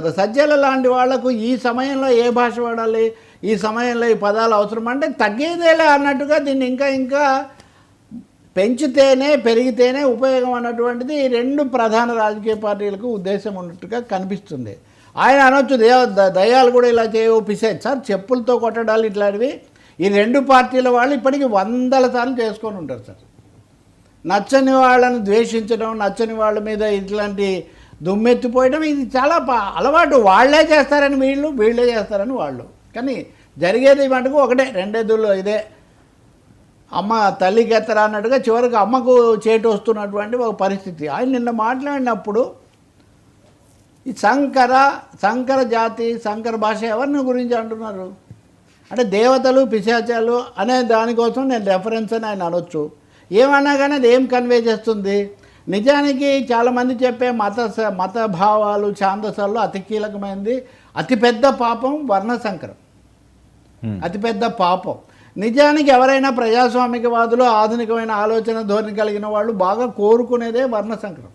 కదా. సజ్జల లాంటి వాళ్లకు ఈ సమయంలో ఏ భాష వాడాలి, ఈ సమయంలో ఈ పదాలు అవసరం అంటే తగ్గేదేలే అన్నట్టుగా దీన్ని ఇంకా ఇంకా పెంచితేనే పెరిగితేనే ఉపయోగం అన్నటువంటిది రెండు ప్రధాన రాజకీయ పార్టీలకు ఉద్దేశం ఉన్నట్టుగా కనిపిస్తుంది. ఆయన అనొచ్చు దయ్యాలు కూడా ఇలా పిసాయి సార్, చెప్పులతో కొట్టడాలు ఇట్లాంటివి ఈ రెండు పార్టీల వాళ్ళు ఇప్పటికీ 100 సార్లు చేసుకొని ఉంటారు సార్. నచ్చని వాళ్ళని ద్వేషించడం, నచ్చని వాళ్ళ మీద ఇట్లాంటి దుమ్మెత్తిపోయడం ఇది చాలా అలవాటు. వాళ్ళే చేస్తారని వీళ్ళే చేస్తారని వాళ్ళు. కానీ జరిగేది మటుకు ఒకటే, రెండేదుల్లో ఇదే అమ్మ తల్లికి ఎత్తరా అన్నట్టుగా చివరికి అమ్మకు చేటు వస్తున్నటువంటి ఒక పరిస్థితి. ఆయన నిన్న మాట్లాడినప్పుడు ఈ సంకర జాతి సంకర భాష ఎవరిని గురించి అంటున్నారు అంటే దేవతలు పిశాచాలు అనే దానికోసం నేను రెఫరెన్స్ అని ఆయన అనొచ్చు. ఏమన్నా కానీ అది ఏం కన్వే చేస్తుంది? నిజానికి చాలామంది చెప్పే మత భావాలు ఛాందసాల్లో అతి కీలకమైనది, అతిపెద్ద పాపం వర్ణ సంకరం, అతిపెద్ద పాపం. నిజానికి ఎవరైనా ప్రజాస్వామికవాదులు, ఆధునికమైన ఆలోచన ధోరణి కలిగిన వాళ్ళు బాగా కోరుకునేదే వర్ణ సంకరం.